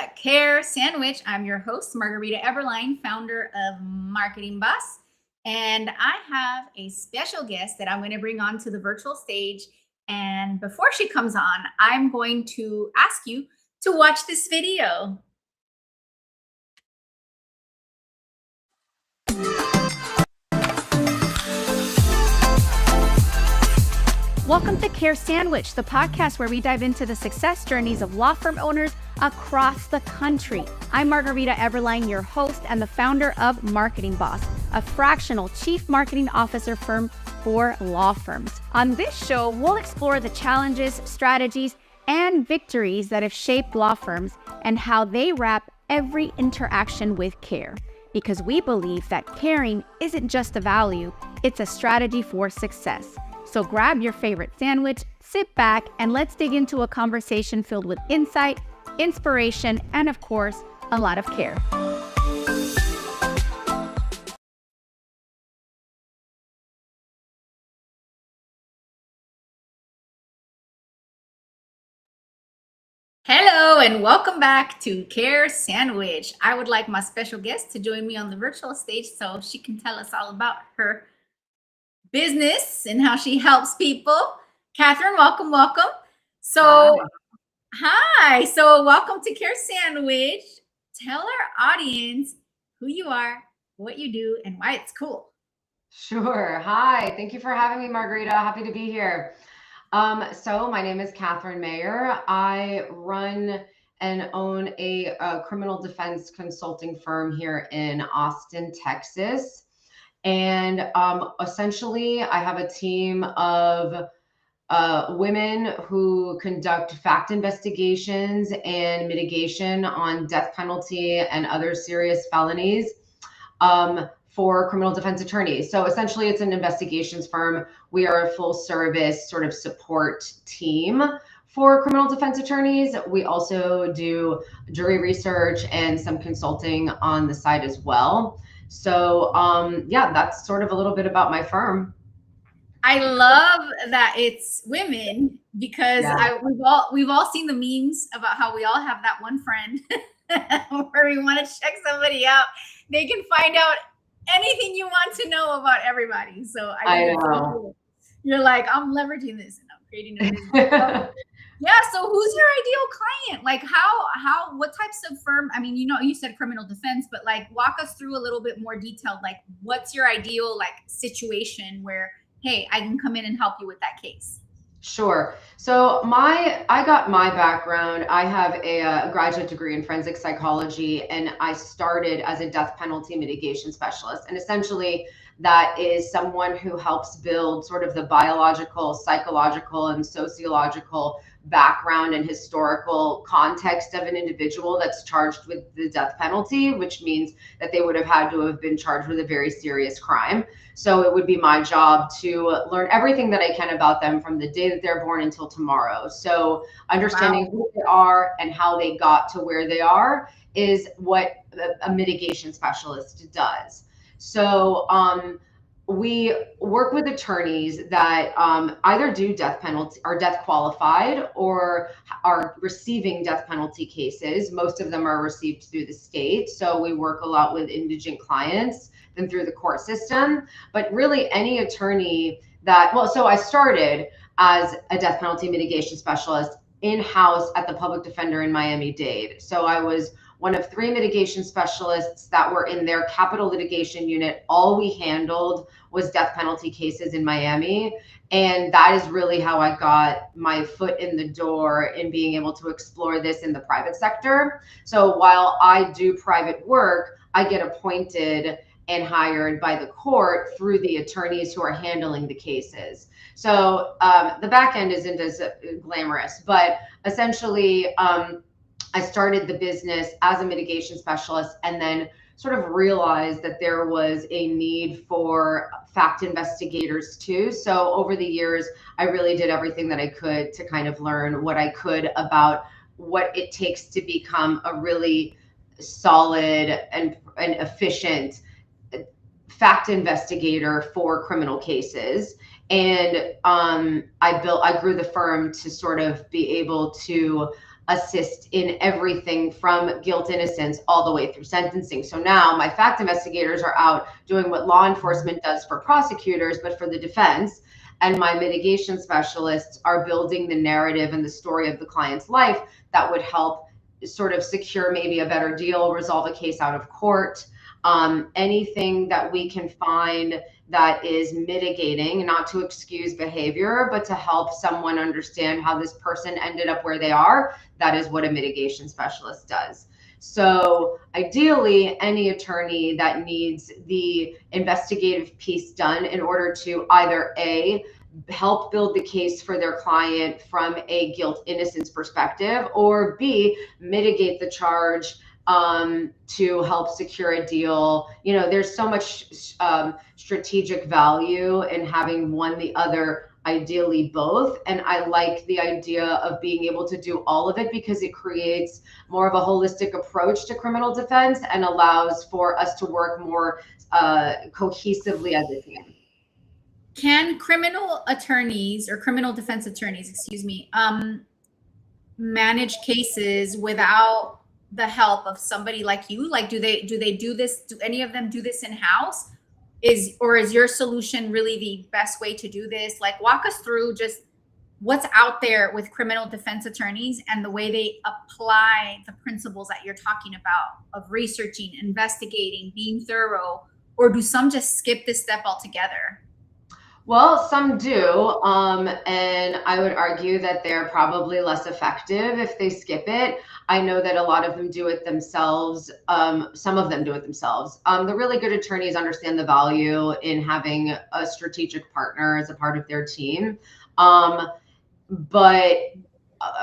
Care Sandwich. I'm your host, Margarita Eberline, founder of Marketing Boss. And I have a special guest that I'm going to bring on to the virtual stage. And before she comes on, I'm going to ask you to watch this video. Welcome to Care Sandwich, the podcast where we dive into the success journeys of law firm owners across the country. I'm Margarita Eberline, your host and the founder of Marketing Boss, a fractional chief marketing officer firm for law firms. On this show, we'll explore the challenges, strategies, and victories that have shaped law firms and how they wrap every interaction with care. Because we believe that caring isn't just a value, it's a strategy for success. So grab your favorite sandwich, sit back, and let's dig into a conversation filled with insight, inspiration, and of course, a lot of care. Hello and welcome back to Care Sandwich. I would like my special guest to join me on the virtual stage so she can tell us all about her business and how she helps people. Katherine, welcome. So, hi. So, welcome to Care Sandwich. Tell our audience who you are, what you do, and why it's cool. Sure. Hi. Thank you for having me, Margarita. Happy to be here. So my name is Katherine Mayer. I run and own a criminal defense consulting firm here in Austin, Texas. And essentially, I have a team of women who conduct fact investigations and mitigation on death penalty and other serious felonies for criminal defense attorneys. So essentially, it's an investigations firm. We are a full service sort of support team for criminal defense attorneys. We also do jury research and some consulting on the side as well. So yeah, that's sort of a little bit about my firm. I love that it's women because we've all seen the memes about how we all have that one friend where we want to check somebody out. They can find out anything you want to know about everybody. So I know. So cool. You're like, I'm leveraging this and I'm creating a business. Yeah. So who's your ideal client? Like what types of firm? I mean, you said criminal defense, but like walk us through a little bit more detailed. Like what's your ideal like situation where, hey, I can come in and help you with that case? Sure. So I got my background. I have a graduate degree in forensic psychology, and I started as a death penalty mitigation specialist. And essentially, that is someone who helps build sort of the biological, psychological, and sociological background and historical context of an individual that's charged with the death penalty, which means that they would have had to have been charged with a very serious crime. So it would be my job to learn everything that I can about them from the day that they're born until tomorrow. So understanding who they are and how they got to where they are is what a mitigation specialist does. So we work with attorneys that either do death penalty, are death qualified, or are receiving death penalty cases. Most of them are received through the state. So we work a lot with indigent clients than through the court system. But really any attorney so I started as a death penalty mitigation specialist in-house at the public defender in Miami-Dade. So I was one of 3 mitigation specialists that were in their capital litigation unit. All we handled was death penalty cases in Miami. And that is really how I got my foot in the door in being able to explore this in the private sector. So while I do private work, I get appointed and hired by the court through the attorneys who are handling the cases. So the back end isn't as glamorous, but essentially, I started the business as a mitigation specialist and then sort of realized that there was a need for fact investigators too. So over the years, I really did everything that I could to kind of learn what I could about what it takes to become a really solid and efficient fact investigator for criminal cases. And I grew the firm to sort of be able to assist in everything from guilt, innocence, all the way through sentencing. So now my fact investigators are out doing what law enforcement does for prosecutors, but for the defense. And my mitigation specialists are building the narrative and the story of the client's life that would help sort of secure maybe a better deal, resolve a case out of court, anything that we can find that is mitigating, not to excuse behavior, but to help someone understand how this person ended up where they are. That is what a mitigation specialist does. So ideally, any attorney that needs the investigative piece done in order to either A, help build the case for their client from a guilt innocence perspective, or B, mitigate the charge to help secure a deal. You know, there's so much strategic value in having one, the other, ideally both. And I like the idea of being able to do all of it because it creates more of a holistic approach to criminal defense and allows for us to work more cohesively as a team. Can criminal attorneys or criminal defense attorneys, excuse me, manage cases without the help of somebody like you? Like, do they do this? Do any of them do this in-house? Is your solution really the best way to do this? Like, walk us through just what's out there with criminal defense attorneys and the way they apply the principles that you're talking about of researching, investigating, being thorough, or do some just skip this step altogether? Well, some do, and I would argue that they're probably less effective if they skip it. I know that a lot of them do it themselves. Some of them do it themselves. The really good attorneys understand the value in having a strategic partner as a part of their team. But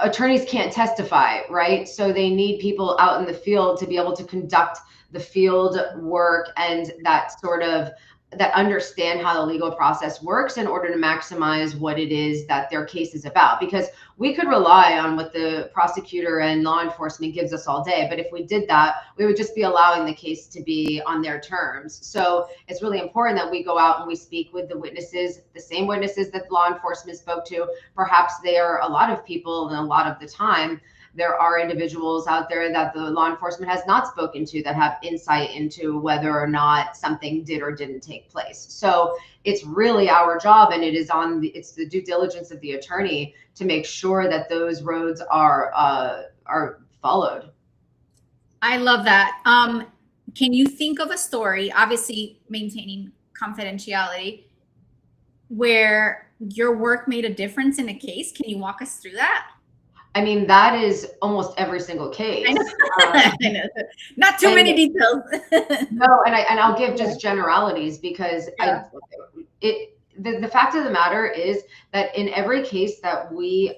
attorneys can't testify, right? So they need people out in the field to be able to conduct the field work and that understand how the legal process works in order to maximize what it is that their case is about. Because we could rely on what the prosecutor and law enforcement gives us all day, but if we did that, we would just be allowing the case to be on their terms. So it's really important that we go out and we speak with the witnesses, the same witnesses that law enforcement spoke to. Perhaps they are a lot of people, and a lot of the time there are individuals out there that the law enforcement has not spoken to that have insight into whether or not something did or didn't take place. So it's really our job, and it's the due diligence of the attorney to make sure that those roads are followed. I love that. Can you think of a story, obviously maintaining confidentiality, where your work made a difference in a case? Can you walk us through that? I mean, that is almost every single case. I know. I know. Not too many details. No, and I'll give just generalities because the fact of the matter is that in every case that we're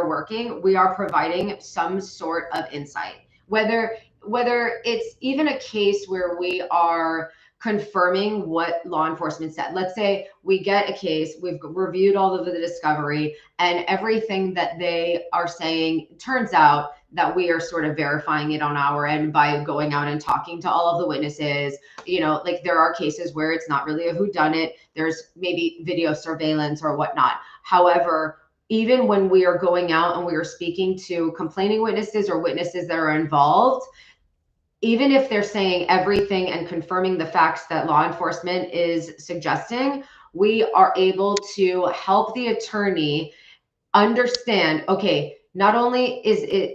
working, we are providing some sort of insight. Whether it's even a case where we are confirming what law enforcement said. Let's say we get a case, we've reviewed all of the discovery, and everything that they are saying turns out that we are sort of verifying it on our end by going out and talking to all of the witnesses. You know, like there are cases where it's not really a whodunit. There's maybe video surveillance or whatnot. However, even when we are going out and we are speaking to complaining witnesses or witnesses that are involved, even if they're saying everything and confirming the facts that law enforcement is suggesting, we are able to help the attorney understand, okay, not only is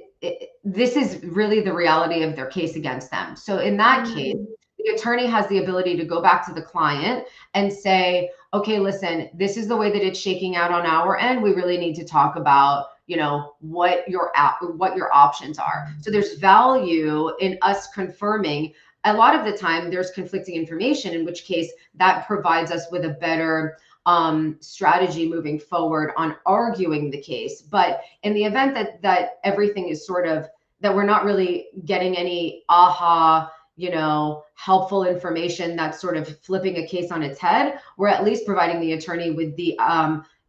this is really the reality of their case against them. So in that case, the attorney has the ability to go back to the client and say, okay, listen, this is the way that it's shaking out on our end. We really need to talk about, you know, what your options are. So there's value in us confirming. A lot of the time there's conflicting information, in which case that provides us with a better strategy moving forward on arguing the case. But in the event that everything is sort of, that we're not really getting any you know, helpful information that's sort of flipping a case on its head, we're at least providing the attorney with the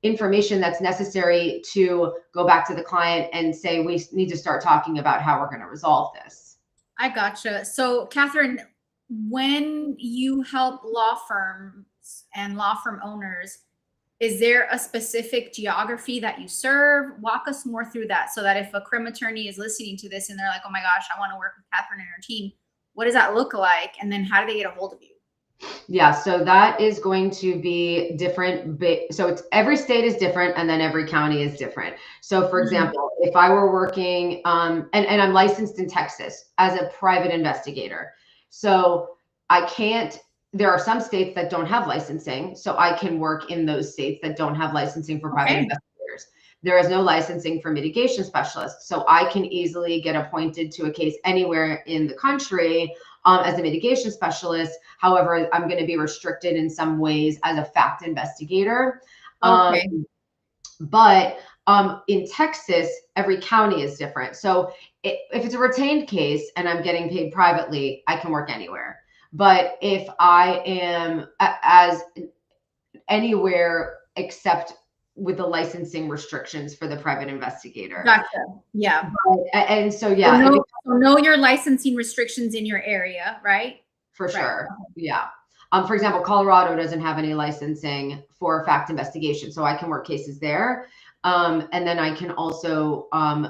information that's necessary to go back to the client and say, we need to start talking about how we're going to resolve this. I gotcha. So Katherine, when you help law firms and law firm owners Is there a specific geography that you serve? Walk us more through that so that if a crim attorney is listening to this and they're like, oh my gosh, I want to work with Katherine and her team, what does that look like? And then how do they get a hold of you? Yeah, so that is going to be different. So it's every state is different, and then every county is different. So, for example, if I were working, and I'm licensed in Texas as a private investigator, so I can't. There are some states that don't have licensing, so I can work in those states that don't have licensing for private investigators. There is no licensing for mitigation specialists, so I can easily get appointed to a case anywhere in the country as a mitigation specialist. However, I'm going to be restricted in some ways as a fact investigator. Okay. But in Texas, every county is different. So if it's a retained case and I'm getting paid privately, I can work anywhere. But if I am as anywhere except with the licensing restrictions for the private investigator. Gotcha. Yeah. And so, yeah. So know your licensing restrictions in your area, right? For sure. Yeah. For example, Colorado doesn't have any licensing for fact investigation, so I can work cases there. And then I can also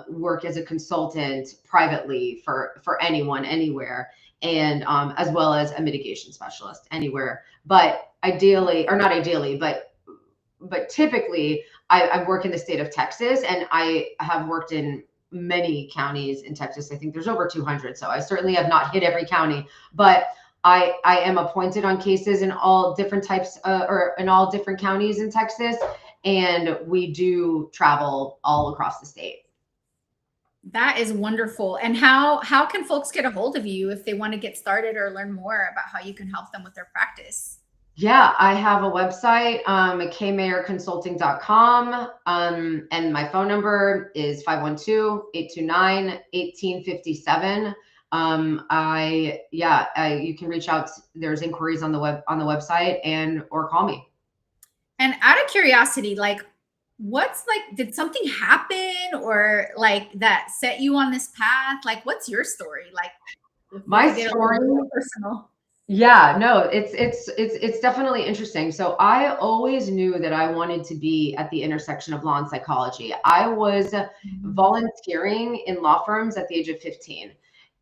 work as a consultant privately for anyone, anywhere, and as well as a mitigation specialist anywhere. But ideally, or not ideally, but typically I work in the state of Texas, and I have worked in many counties in Texas. I think there's over 200. So I certainly have not hit every county, but I am appointed on cases in all different types or in all different counties in Texas. And we do travel all across the state. That is wonderful. And how can folks get a hold of you if they want to get started or learn more about how you can help them with their practice? Yeah, I have a website, kmayerconsulting.com, and my phone number is 512-829-1857. You can reach out. There's inquiries on the website or call me. And out of curiosity, like, did something happen or like that set you on this path? Like, what's your story? Like, my story, personal. Yeah, no, it's definitely interesting. So I always knew that I wanted to be at the intersection of law and psychology. I was volunteering in law firms at the age of 15.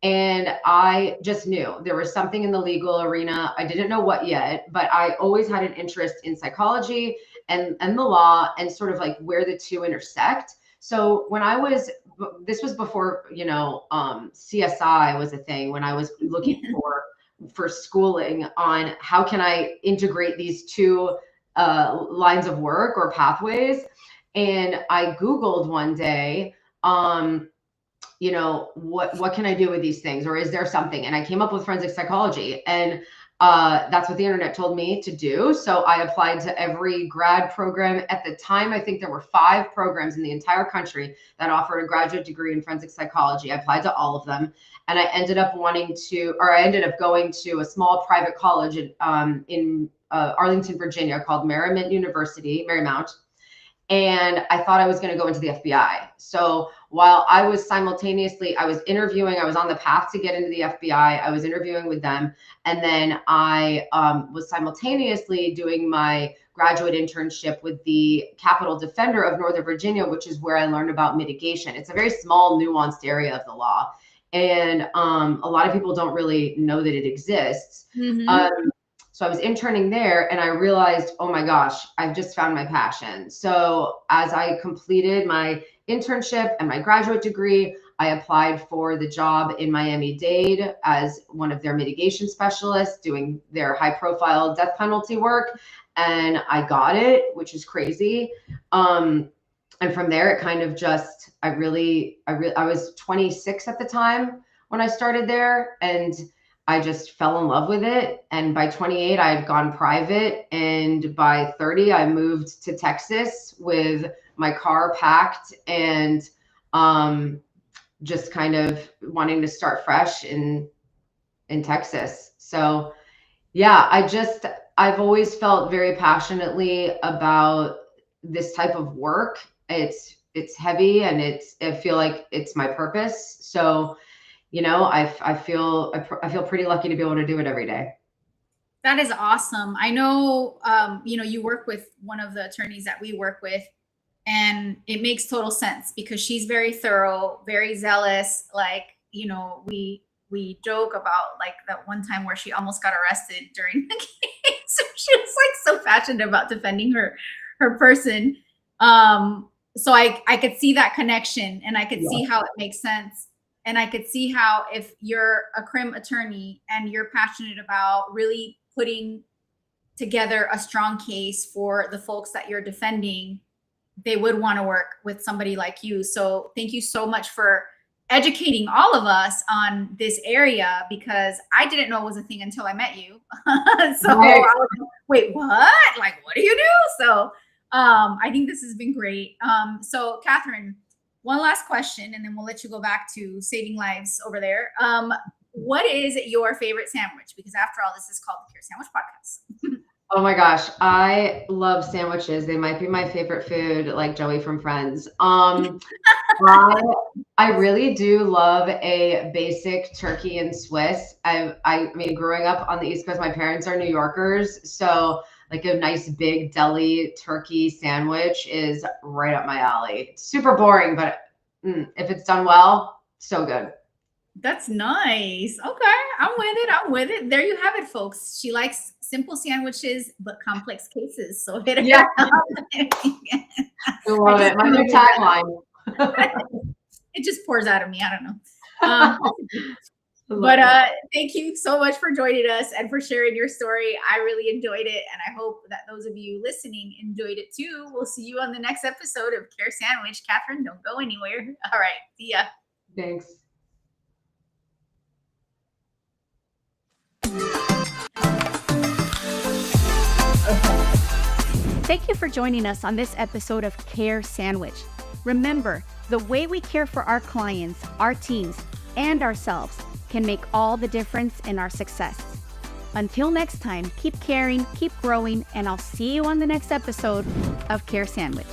And I just knew there was something in the legal arena. I didn't know what yet, but I always had an interest in psychology and the law and sort of like where the two intersect. So when this was before, CSI was a thing, when I was looking for schooling on how can I integrate these two lines of work or pathways. And I Googled one day, what can I do with these things? Or is there something? And I came up with forensic psychology, and that's what the internet told me to do. So I applied to every grad program. At the time, I think there were 5 programs in the entire country that offered a graduate degree in forensic psychology. I applied to all of them. And I ended up going to a small private college in Arlington, Virginia, called Marymount. And I thought I was going to go into the FBI. So while I was interviewing, I was on the path to get into the FBI. I was interviewing with them. And then I was simultaneously doing my graduate internship with the Capitol Defender of Northern Virginia, which is where I learned about mitigation. It's a very small, nuanced area of the law. And a lot of people don't really know that it exists. Mm-hmm. So I was interning there, and I realized, oh my gosh, I've just found my passion. So as I completed my internship and my graduate degree, I applied for the job in Miami-Dade as one of their mitigation specialists doing their high-profile death penalty work. And I got it, which is crazy. And from there, it kind of just, I was 26 at the time when I started there, and I just fell in love with it. And by 28, I had gone private. And by 30, I moved to Texas with my car packed and just kind of wanting to start fresh in Texas. So yeah, I've always felt very passionately about this type of work. It's heavy, and I feel like it's my purpose. So I feel pretty lucky to be able to do it every day. That is awesome. I know, you work with one of the attorneys that we work with, and it makes total sense because she's very thorough, very zealous. Like, we joke about like that one time where she almost got arrested during the case. She was like so passionate about defending her person. So I could see that connection, and I could see how it makes sense. And I could see how if you're a crim attorney and you're passionate about really putting together a strong case for the folks that you're defending, they would want to work with somebody like you. So thank you so much for educating all of us on this area, because I didn't know it was a thing until I met you. So Right. I was like, wait, what? Like, what do you do? So I think this has been great. So Katherine, one last question, and then we'll let you go back to saving lives over there. What is your favorite sandwich? Because after all, this is called the Cure Sandwich Podcast. Oh my gosh, I love sandwiches. They might be my favorite food, like Joey from Friends. I really do love a basic turkey and Swiss. I mean, growing up on the East Coast, my parents are New Yorkers, so like a nice big deli turkey sandwich is right up my alley. It's super boring, but if it's done well, so good. That's nice. Okay, I'm with it. There you have it, folks. She likes simple sandwiches but complex cases. So hit her Yeah. up. I love it. My new tagline. It just pours out of me. I don't know. But thank you so much for joining us and for sharing your story. I really enjoyed it, and I hope that those of you listening enjoyed it too. We'll see you on the next episode of Care Sandwich. Katherine, don't go anywhere. All right, see ya. Thanks. Thank you for joining us on this episode of Care Sandwich. Remember, the way we care for our clients, our teams, and ourselves can make all the difference in our success. Until next time, keep caring, keep growing, and I'll see you on the next episode of Care Sandwich.